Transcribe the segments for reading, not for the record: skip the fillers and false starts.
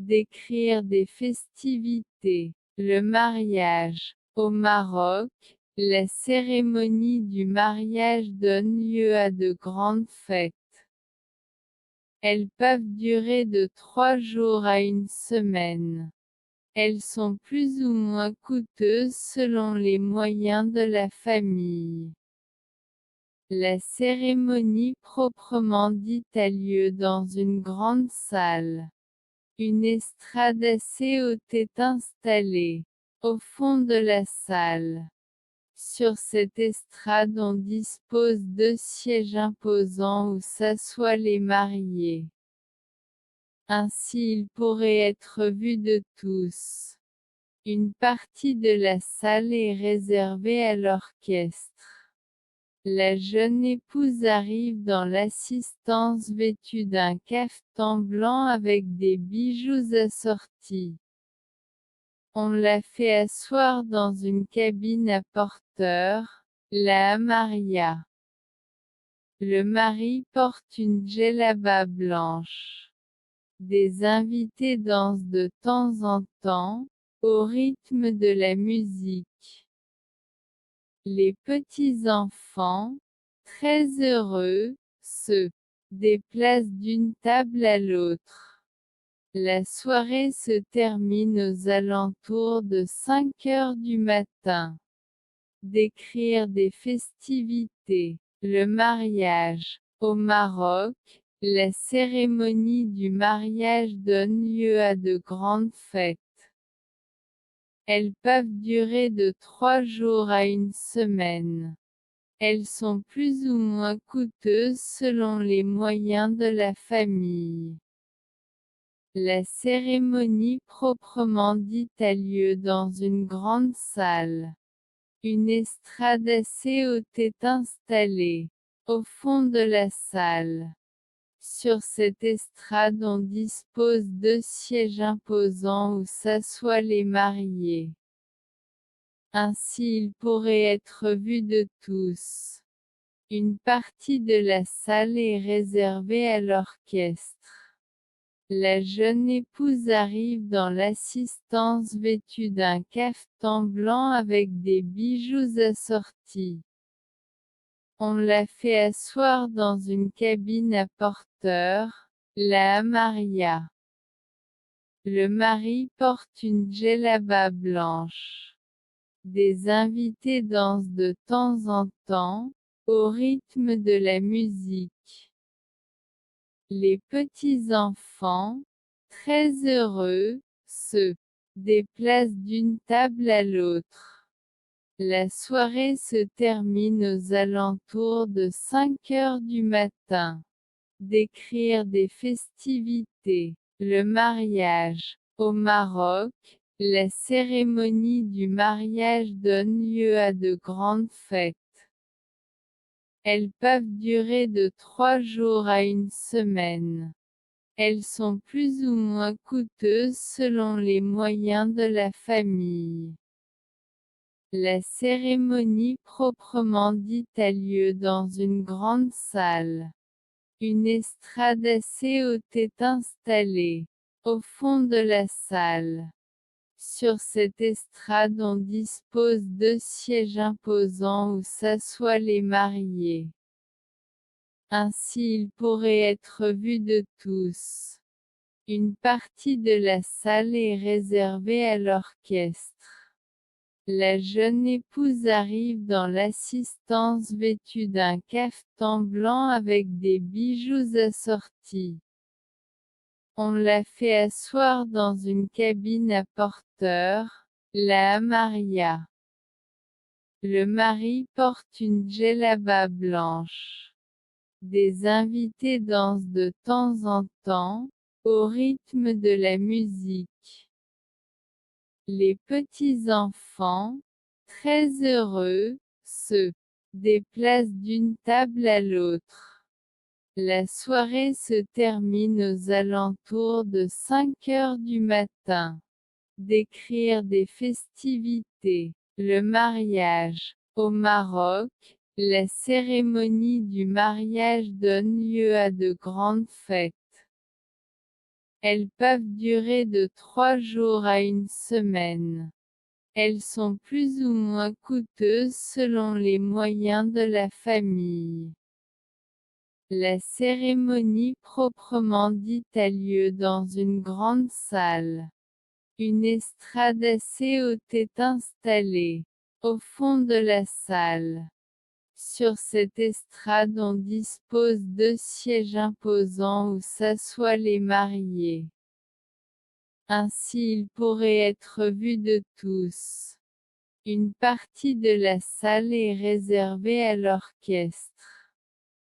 Décrire des festivités. Le mariage. Au Maroc, la cérémonie du mariage donne lieu à de grandes fêtes. Elles peuvent durer de 3 jours à une semaine. Elles sont plus ou moins coûteuses selon les moyens de la famille. La cérémonie proprement dite a lieu dans une grande salle. Une estrade assez haute est installée, au fond de la salle. Sur cette estrade on dispose de sièges imposants où s'assoient les mariés. Ainsi il pourrait être vu de tous. Une partie de la salle est réservée à l'orchestre. La jeune épouse arrive dans l'assistance vêtue d'un cafetan blanc avec des bijoux assortis. On la fait asseoir dans une cabine à porteur, la hamaria. Le mari porte une djellaba blanche. Des invités dansent de temps en temps, au rythme de la musique. Les petits-enfants, très heureux, se déplacent d'une table à l'autre. La soirée se termine aux alentours de 5 heures du matin. Décrire des festivités. Le mariage. Au Maroc, la cérémonie du mariage donne lieu à de grandes fêtes. Elles peuvent durer de 3 jours à une semaine. Elles sont plus ou moins coûteuses selon les moyens de la famille. La cérémonie proprement dite a lieu dans une grande salle. Une estrade assez haute est installée, au fond de la salle. Sur cette estrade on dispose de sièges imposants où s'assoient les mariés. Ainsi il pourrait être vu de tous. Une partie de la salle est réservée à l'orchestre. La jeune épouse arrive dans l'assistance vêtue d'un cafetan blanc avec des bijoux assortis. On la fait asseoir dans une cabine à porteur, la hamaria. Le mari porte une djellaba blanche. Des invités dansent de temps en temps, au rythme de la musique. Les petits-enfants, très heureux, se déplacent d'une table à l'autre. La soirée se termine aux alentours de 5 heures du matin. Décrire des festivités. Le mariage. Au Maroc, la cérémonie du mariage donne lieu à de grandes fêtes. Elles peuvent durer de 3 jours à une semaine. Elles sont plus ou moins coûteuses selon les moyens de la famille. La cérémonie proprement dite a lieu dans une grande salle. Une estrade assez haute est installée, au fond de la salle. Sur cette estrade on dispose de sièges imposants où s'assoient les mariés. Ainsi il pourrait être vu de tous. Une partie de la salle est réservée à l'orchestre. La jeune épouse arrive dans l'assistance vêtue d'un cafetan blanc avec des bijoux assortis. On la fait asseoir dans une cabine à porteur, la hamaria. Le mari porte une djellaba blanche. Des invités dansent de temps en temps, au rythme de la musique. Les petits-enfants, très heureux, se déplacent d'une table à l'autre. La soirée se termine aux alentours de 5 heures du matin. Décrire des festivités. Le mariage. Au Maroc, la cérémonie du mariage donne lieu à de grandes fêtes. Elles peuvent durer de 3 jours à une semaine. Elles sont plus ou moins coûteuses selon les moyens de la famille. La cérémonie proprement dite a lieu dans une grande salle. Une estrade assez haute est installée au fond de la salle. Sur cette estrade on dispose de sièges imposants où s'assoient les mariés. Ainsi ils pourraient être vus de tous. Une partie de la salle est réservée à l'orchestre.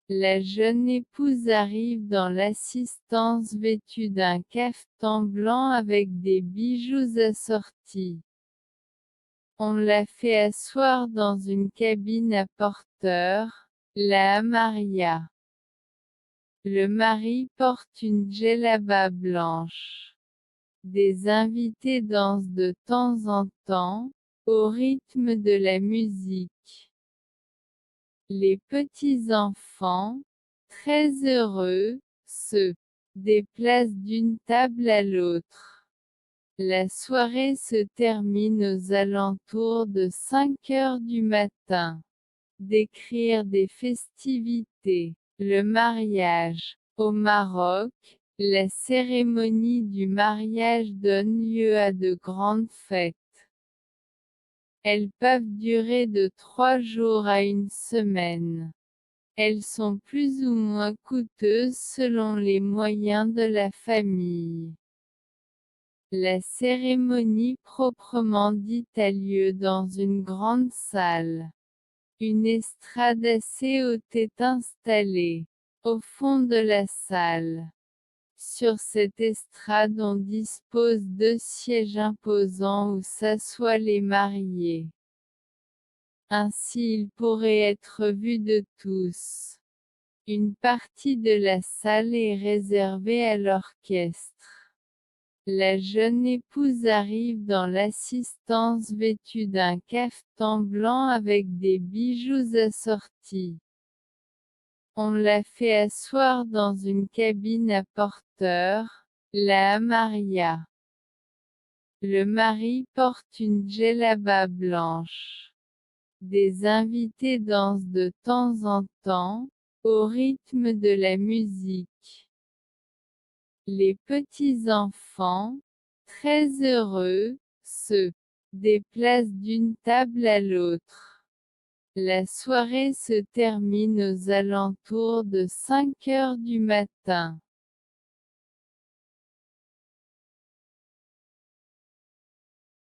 La jeune épouse arrive dans l'assistance vêtue d'un cafetan blanc avec des bijoux assortis. On la fait asseoir dans une cabine à porteur, la hamaria. Le mari porte une djellaba blanche. Des invités dansent de temps en temps, au rythme de la musique. Les petits-enfants, très heureux, se déplacent d'une table à l'autre. La soirée se termine aux alentours de 5 heures du matin. Décrire des festivités. Le mariage. Au Maroc, la cérémonie du mariage donne lieu à de grandes fêtes. Elles peuvent durer de 3 jours à une semaine. Elles sont plus ou moins coûteuses selon les moyens de la famille. La cérémonie proprement dite a lieu dans une grande salle. Une estrade assez haute est installée au fond de la salle. Sur cette estrade on dispose de sièges imposants où s'assoient les mariés. Ainsi ils pourraient être vus de tous. Une partie de la salle est réservée à l'orchestre. La jeune épouse arrive dans l'assistance vêtue d'un cafetan blanc avec des bijoux assortis. On la fait asseoir dans une cabine à porteur, la hamaria. Le mari porte une djellaba blanche. Des invités dansent de temps en temps, au rythme de la musique. Les petits-enfants, très heureux, se déplacent d'une table à l'autre. La soirée se termine aux alentours de 5 heures du matin.